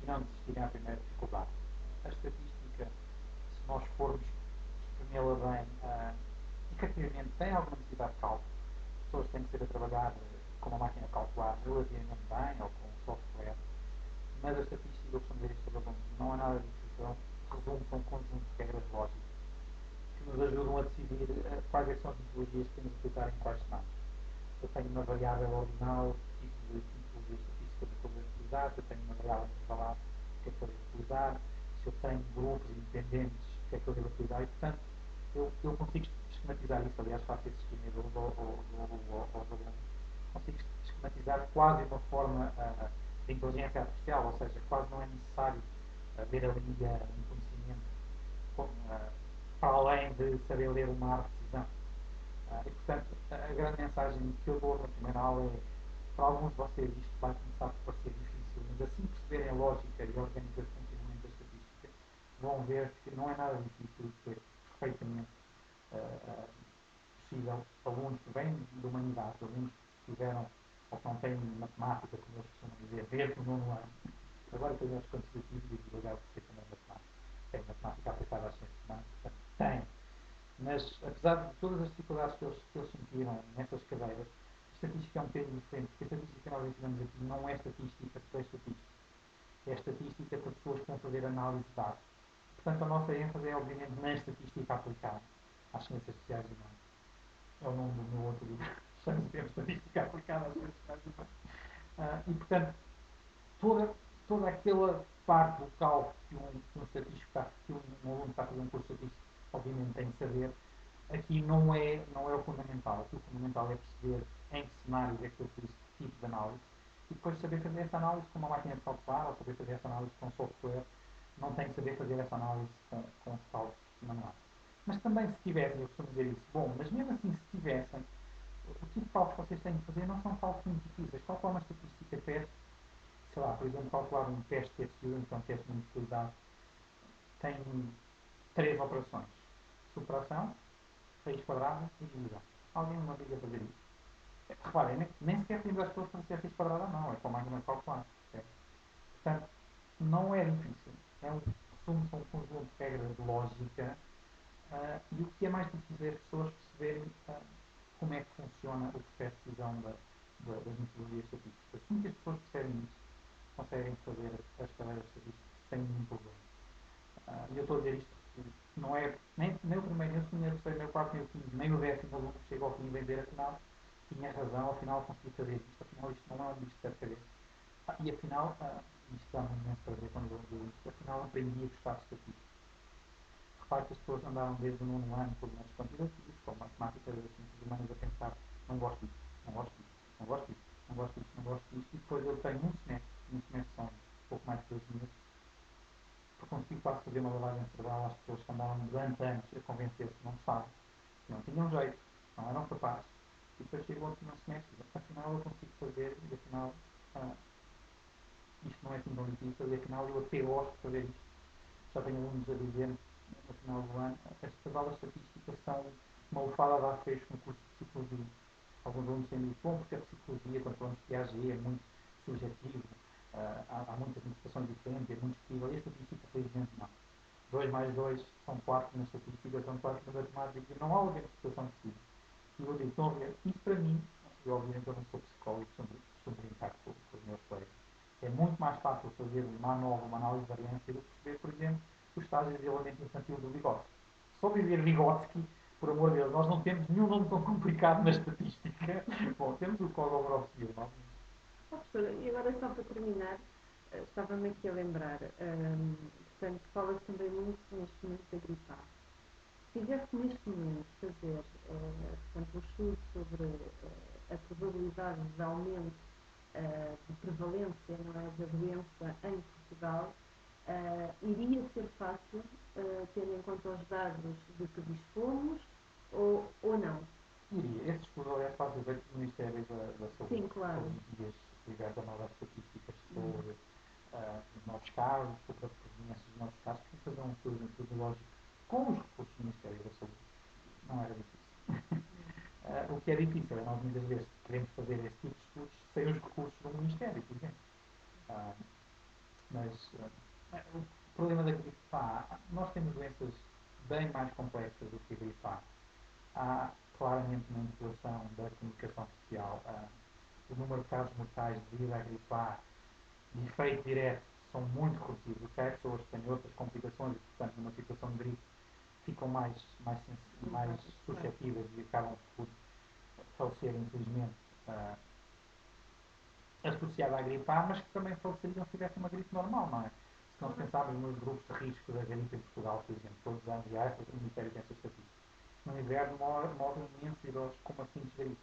e não desistirem à primeira dificuldade. A estatística, se nós formos espremê-la bem, efetivamente tem alguma necessidade de cálculo. As pessoas têm que ser a trabalhar com uma máquina de calcular relativamente bem ou com um software, mas a estatística, eu costumo dizer isto aos alunos, não é nada difícil, resume-se a um conjunto de regras lógicas que nos ajudam a decidir quais é que são as metodologias que temos de utilizar em quais cenários. Se eu tenho uma variável ordinal, que tipo de metodologia estatística que eu devo utilizar, se eu tenho uma variável intervalar, o que é que eu devo utilizar, se eu tenho grupos independentes, o que é que eu devo utilizar, e portanto eu consigo esquematizar isso, aliás faço esse esquema aos alunos, consigo esquematizar quase de uma forma de inteligência artificial, ou seja, quase não é necessário haver ali um conhecimento para além de saber ler uma árvore de decisão. E portanto, a grande mensagem que eu dou na primeira aula é: para alguns de vocês isto vai começar por parecer difícil, mas assim perceberem a lógica e a orgânica de funcionamento da estatística, vão ver que não é nada difícil, que é perfeitamente uh, possível. Alunos que vêm de humanidades, alunos que tiveram ou que não têm matemática, como eles costumam dizer, desde o nono ano, agora que eu acho quantitativo e divulgar você também matemática. Tem matemática aplicada às ciências humanas, portanto, tem. Mas, apesar de todas as dificuldades que eles sentiram nessas cadeiras, a estatística é um bocadinho diferente, porque a estatística que nós ensinamos aqui não é estatística para estatística. É estatística para pessoas que vão fazer análise de dados. Portanto, a nossa ênfase é, obviamente, na estatística aplicada às ciências sociais e humanas. É o nome do meu outro livro. Chama-se Estatística Aplicada às Ciências Sociais e Humanas. E, portanto, toda aquela parte do cálculo que um estatístico está, que um aluno está a fazer um curso de estatística, obviamente tem que saber, aqui não é o fundamental. Aqui o fundamental é perceber em que cenários é que eu utilizo que tipo de análise e depois saber fazer essa análise com uma máquina de calcular ou saber fazer essa análise com software. Não tem que saber fazer essa análise com os cálculos manuais. Mas também se tivessem, eu costumo dizer isso, bom, mas mesmo assim se tivessem, o tipo de cálculos que vocês têm que fazer não são cálculos muito difíceis. Calcular uma estatística teste, sei lá, por exemplo, calcular um teste TSU, então teste muito utilizado, tem três operações: subtração, raiz quadrada e divisão. Alguém me obriga a fazer isso? Reparem, nem sequer temos as pessoas para ser raiz quadrada, não. É com a máquina de calcular. Portanto, não é difícil. É um resumo, são um conjunto de regras de lógica. E o que é mais difícil é as pessoas perceberem como é que funciona o processo de decisão das metodologias estatísticas. Assim que as pessoas percebem isso, conseguem fazer as cadeiras estatísticas sem nenhum problema. E eu estou a dizer isto porque não é nem o primeiro, nem o segundo, nem o terceiro, nem o quarto, nem o quinto, nem o décimo aluno que chega ao fim e vem dizer afinal tinha razão, afinal consegui fazer isto, afinal isto não é um bicho de sete cabeças. E afinal, isto dá-me imenso prazer quando eu digo isto, afinal aprendi a gostar de estatística. Repare que as pessoas andaram desde o nono ano por métodos quantitativos, com matemática das ciências humanas, a pensar: não gosto disto, não gosto disto, não gosto disto, não gosto disto, não gosto disto, e depois eu tenho um semestre são um pouco mais de 2 meses, para conseguir quase fazer uma lavagem cerebral às pessoas que andaram durante anos a convencer-se que não gostavam, que não tinham jeito, que não eram capazes, e depois chegam ao último semestre e dizem: afinal eu consigo fazer, e afinal ah, isto não é assim tão difícil, e afinal eu até gosto de fazer isto. Já tenho alunos a dizer no final do ano: estas aulas estatísticas são uma lufada de ar fresco no curso de psicologia. Alguns alunos têm dito: bom, porque a psicologia, quando falamos de Piaget, é muito subjetivo, há muitas interpretações diferentes, é muito discutível. E a estatística, felizmente, não. 2 mais 2 são 4 na estatística, são 4 na matemática, e não há outra interpretação possível. E eu digo: estão a ver, isso para mim, e obviamente eu não sou psicólogo, costumo brincar com os meus colegas, é muito mais fácil fazer uma nova, uma análise de variância do que perceber, por exemplo, os estágios de desenvolvimento infantil do Vygotsky. Só dizer Vygotsky, por amor de Deus, nós não temos nenhum nome tão complicado na estatística. Bom, temos o Kolmogorov-Smirnov, não? Professora, e agora só para terminar, estava-me aqui a lembrar, portanto, fala-se também muito neste momento da gripe A. Se tivesse neste momento fazer, portanto, um estudo sobre a probabilidade de aumento de prevalência, não é, da doença em Portugal, iria ser fácil, tendo em conta os dados de que dispomos, ou não? Iria. Esse estudo, aliás, está a ser feito pelo Ministério da Saúde. Sim, claro. Todos os dias liberta novas estatísticas sobre novos casos, sobre a proveniência dos novos casos. Porque fazer um estudo metodológico com os recursos do Ministério da Saúde não era difícil. O que é difícil é nós muitas vezes queremos fazer esse tipo de estudos sem os recursos do Ministério, por exemplo. Uh, mas do que a gripe A. Há claramente uma manipulação da comunicação social. O número de casos mortais devido à gripe A de efeito direto são muito reduzidos. O que há pessoas que têm outras complicações e, portanto, numa situação de gripe ficam mais suscetíveis e acabam por falecer, infelizmente, associada à gripe A, mas que também faleceriam se tivesse uma gripe normal, não é? Se nós pensarmos nos grupos de risco da gripe em Portugal, por exemplo, todos os anos já o Ministério tem essa estatística. No inverno morrem imensos idosos com uma simples gripe.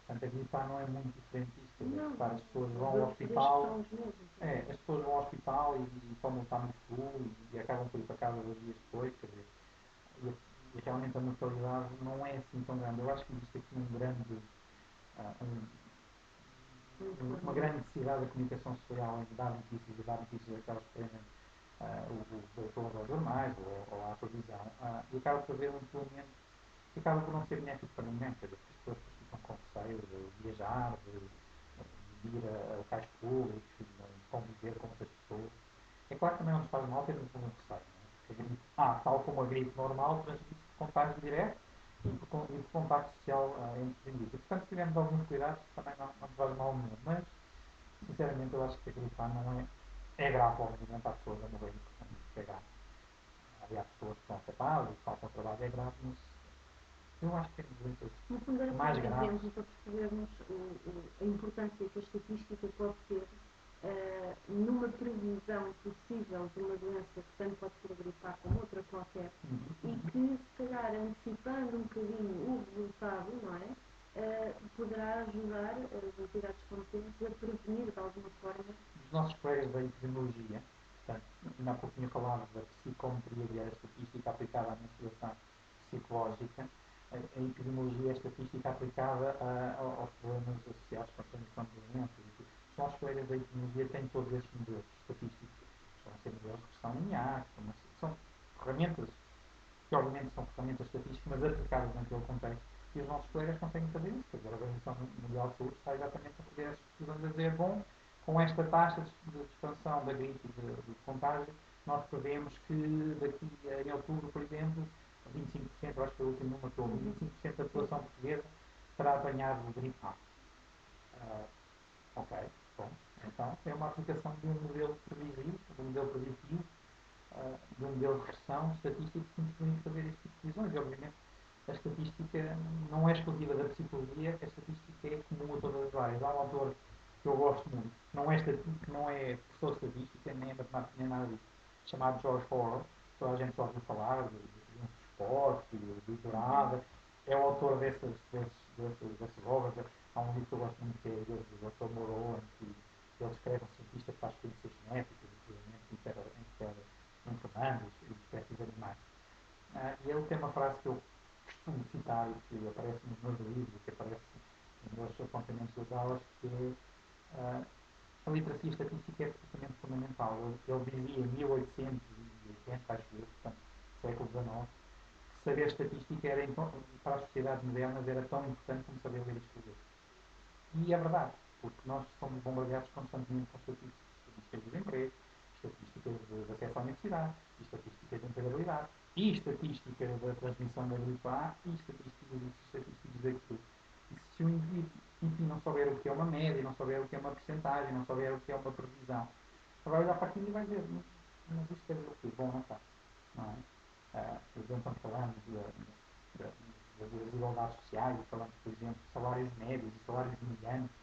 Portanto, a gripe A não é muito diferente disto. As pessoas vão ao hospital, as pessoas vão ao hospital e tomam Tamiflu e acabam por ir para casa 2 dias depois, quer dizer, e realmente a mortalidade não é assim tão grande. Eu acho que existe aqui uma grande necessidade da comunicação social em dar notícias e dar notícias daquelas que prendem o doutor aos jornais ou à televisão, e acaba por haver um implemento que acaba por não ser benéfico para ninguém, quer dizer, que as pessoas ficam com receio de viajar, de ir a locais públicos, de conviver com outras pessoas. É claro que também não faz mal ter um receio, não é? Porque a gripe A, tal como a gripe normal, transmite contágio direto e por contacto social entre os indivíduos. Portanto, se tivermos alguns cuidados, também não faz mal nenhum. Mas, sinceramente, eu acho que a gripe A não é grave, obviamente, há pessoas a morrer, portanto, é grave. Havia pessoas que estão afetadas, que faltam trabalho, é grave, mas eu acho que é doenças no fundo, era mais um graves. exemplo para percebermos a importância que a estatística pode ter numa previsão possível de uma doença que tanto pode ser a gripe A como outra qualquer, e que, se calhar, antecipando um bocadinho o resultado, não é? Poderá ajudar as entidades competentes a prevenir de alguma forma. Os nossos colegas da epidemiologia, portanto, ainda há pouco tinha falado da psicometria e a estatística aplicada à investigação psicológica, a epidemiologia é a estatística aplicada aos problemas associados com a transmissão de doenças. Os nossos colegas da epidemiologia têm todos esses modelos estatísticos. Estão a ser modelos de regressão linear, são ferramentas que obviamente são ferramentas estatísticas, mas aplicadas naquele contexto. E os nossos colegas conseguem fazer isso. Quer dizer, a Organização Mundial de Saúde está exatamente a fazer essas previsões, a dizer, bom, com esta taxa de expansão da gripe e de contágio, nós prevemos que daqui em outubro, por exemplo, 25%, acho que foi o último número que eu ouvi, 25% da população portuguesa terá apanhado de gripe A. Ok, bom. Então, é uma aplicação de um modelo previsivo, de um modelo preditivo, de um modelo de regressão estatístico que nos permite fazer este tipo de previsões. E, obviamente, a estatística não é exclusiva da psicologia, a estatística é comum a todas as áreas. Há um autor que eu gosto muito, que não é professor de estatística, nem é matemática, nem nada disso, chamado George Orwell. Toda a gente já ouviu falar de esporte, de doutorado. É o autor dessas obras. Há um livro que eu gosto muito que é do Dr. Moreau, em que ele descreve um cientista que faz experiências genéticas, inclusive intercomandos e espécies animais. E ele tem uma frase que eu costumo citar e que aparece nos meus livros e que aparece nos meus apontamentos das aulas, que é a literacia estatística é absolutamente fundamental. Ele dizia em 1880, acho eu, portanto, século XIX, que saber estatística era, para as sociedades modernas era tão importante como saber ler e escrever. E é verdade, porque nós somos bombardeados constantemente com estatísticas de desemprego, estatísticas de acesso à universidade, estatísticas de empregabilidade, e estatísticas da transmissão da gripe A, e estatísticas da gripe. E se o indivíduo, enfim, não souber o que é uma média, não souber o que é uma porcentagem, não souber o que é uma previsão, vai olhar para aquilo e vai dizer, mas isto quer dizer o quê? Bom, não está. Não é? Por exemplo, quando falamos das desigualdades sociais, e falamos, por exemplo, de salários médios e salários medianos, o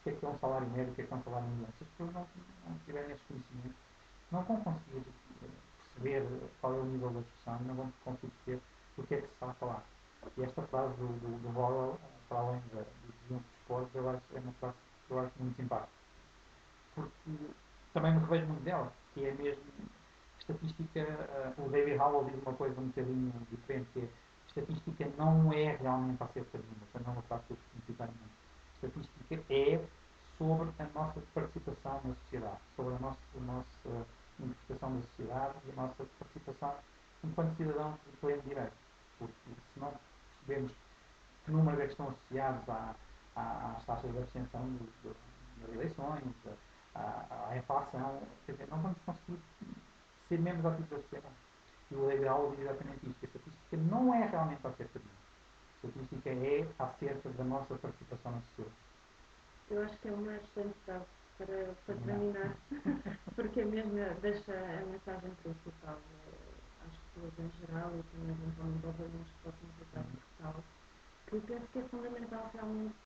que é um salário médio, o que é um salário mediano? Se as pessoas não tiverem esses conhecimentos, não vão conseguir perceber qual é o nível da discussão e não vão conseguir perceber do que é que se está a falar. E esta frase do Borrell, para além do triunfo dos pobres, eu acho, é uma frase que eu acho muito simpática. Porque também me revejo muito dela, que é mesmo estatística. O David Howell diz uma coisa um bocadinho diferente, que é estatística não é realmente acerca de números, também é uma frase que eu costumo citar muito. Estatística é sobre a nossa participação na sociedade, sobre a nossa interpretação da sociedade e a nossa participação enquanto cidadãos de pleno direito. Porque se não percebemos que números é que estão associados às taxas de abstenção das eleições, à inflação, quer dizer, não vamos conseguir ser membros ativos da sociedade. E o legal diz exatamente isto, que a estatística não é realmente acerca disso. A estatística é acerca da nossa participação na sociedade. Eu acho que é uma excelente frase para Não. terminar, porque é mesmo deixa a mensagem principal às pessoas em geral e também eventualmente aos alunos que possam ficar por tal, que eu penso que é fundamental realmente